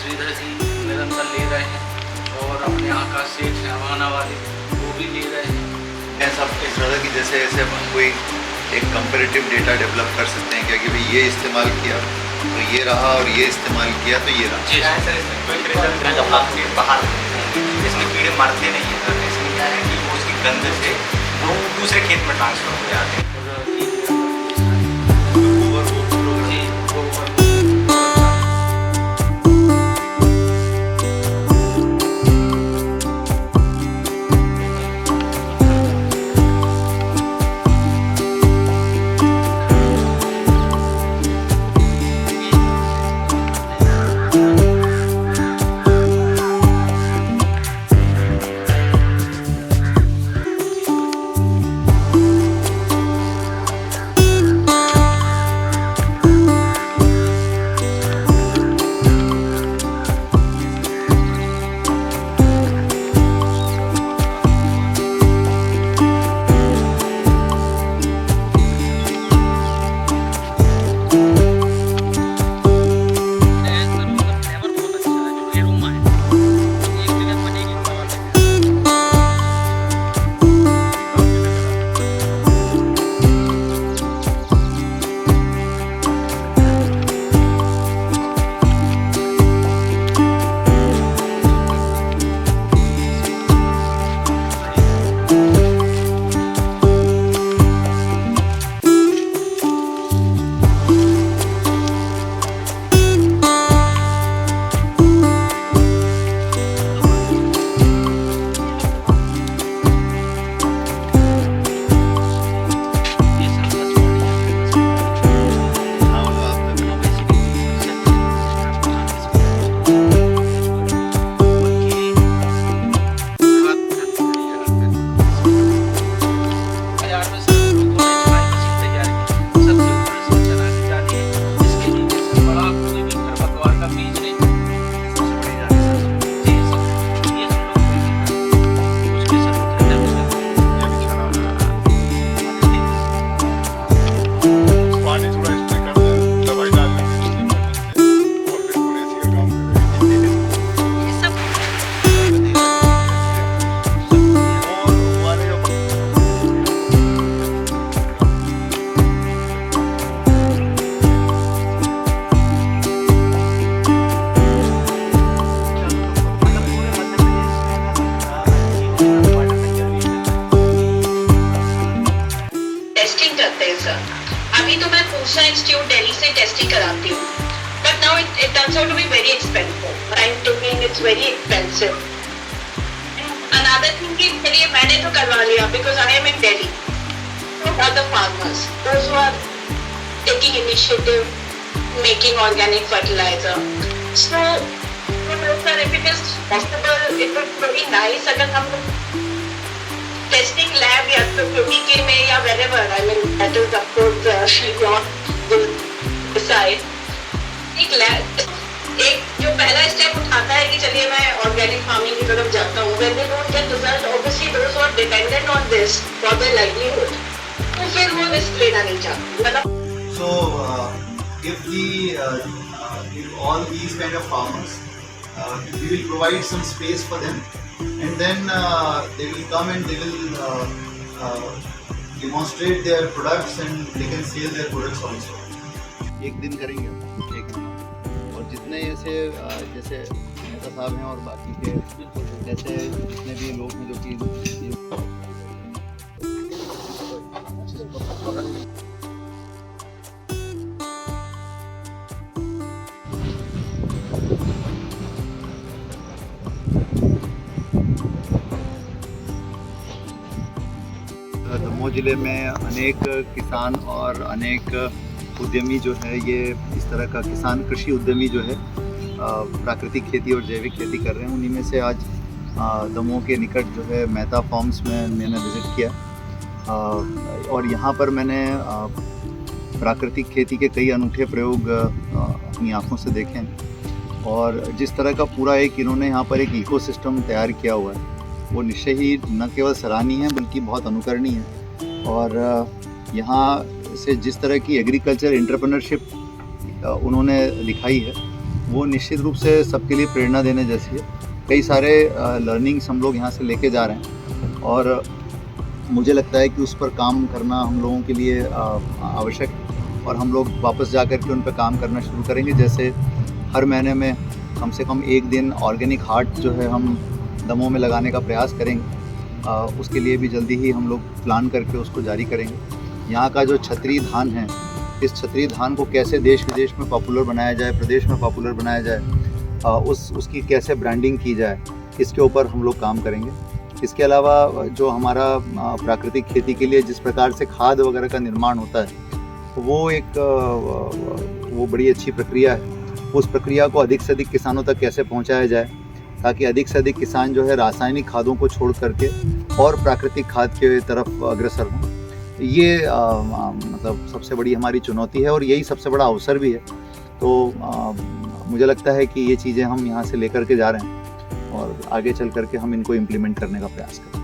श्रीधर जी निरंतर ले रहे हैं और अपने आकाश सेठ हवाना वाले वो भी ले रहे हैं। ऐसा इस तरह की जैसे हम कोई एक कंपैरेटिव डेटा डेवलप कर सकते हैं क्या कि भाई ये इस्तेमाल किया तो ये रहा और ये इस्तेमाल किया तो ये रहा। जी सर, इसमें कोई प्रेशर जब आपके बाहर इसमें कीड़े मरते नहीं हैं सर। इसमें क्या है कि वो उसकी गंध से वो दूसरे खेत में ट्रांसफर हो जाते हैं। अभी तो मैं पूसा इंस्टीट्यूट दिल्ली से टेस्टिंग कराती हूँ, but now it turns out to be very expensive. I'm thinking it's very expensive. Another thing कि चलिए मैंने तो करवा लिया because I am in Delhi. Other farmers, those who are taking initiative, making organic fertilizer. So, sir, if it is possible, it would be very nice अगर हम testing lab या तो क्यूटी में या wherever, I mean that is of course your decide. एक lab एक जो पहला स्टेप उठाता है कि चलिए मैं ऑर्गेनिक फार्मिंग की तरफ जाता हूँ, when they don't get result, obviously those who are dependent on this for their livelihood, तो फिर वो रिस्क लेना नहीं चाहते मतलब. So if all these kind of farmers, we will provide some space for them, and then they will come and they will demonstrate their products and they can sell their products also. एक दिन करेंगे एक दिन, और जितने ऐसे जैसे नेता साहब हैं और बाकी के जैसे जितने भी लोग हैं जो कि दमोह जिले में अनेक किसान और अनेक उद्यमी जो है ये इस तरह का किसान कृषि उद्यमी जो है प्राकृतिक खेती और जैविक खेती कर रहे हैं. उन्हीं में से आज दमोह के निकट जो है मेहता फार्म्स में मैंने विज़िट किया और यहाँ पर मैंने प्राकृतिक खेती के कई अनूठे प्रयोग अपनी आँखों से देखे हैं. और जिस तरह का पूरा एक इन्होंने यहाँ पर एक इकोसिस्टम तैयार किया हुआ है वो निश्चय ही न केवल सराहनीय है बल्कि बहुत अनुकरणीय है. और यहाँ से जिस तरह की एग्रीकल्चर एंटरप्रेन्योरशिप उन्होंने दिखाई है वो निश्चित रूप से सबके लिए प्रेरणा देने जैसी है। कई सारे लर्निंग्स हम लोग यहाँ से लेके जा रहे हैं और मुझे लगता है कि उस पर काम करना हम लोगों के लिए आवश्यक है और हम लोग वापस जा कर के उन पर काम करना शुरू करेंगे। जैसे हर महीने में कम से कम एक दिन ऑर्गेनिक हाट जो है हम दमोह में लगाने का प्रयास करेंगे। उसके लिए भी जल्दी ही हम लोग प्लान करके उसको जारी करेंगे। यहाँ का जो क्षत्रिय धान है, इस क्षत्रिय धान को कैसे देश विदेश में पॉपुलर बनाया जाए, प्रदेश में पॉपुलर बनाया जाए, उसकी कैसे ब्रांडिंग की जाए, इसके ऊपर हम लोग काम करेंगे। इसके अलावा जो हमारा प्राकृतिक खेती के लिए जिस प्रकार से खाद वगैरह का निर्माण होता है, तो वो बड़ी अच्छी प्रक्रिया है। उस प्रक्रिया को अधिक से अधिक किसानों तक कैसे पहुंचाया जाए ताकि अधिक से अधिक किसान जो है रासायनिक खादों को छोड़ करके और प्राकृतिक खाद के तरफ अग्रसर हों। ये मतलब सबसे बड़ी हमारी चुनौती है और यही सबसे बड़ा अवसर भी है। तो मुझे लगता है कि ये चीज़ें हम यहाँ से लेकर के जा रहे हैं और आगे चल करके हम इनको इम्प्लीमेंट करने का प्रयास करें।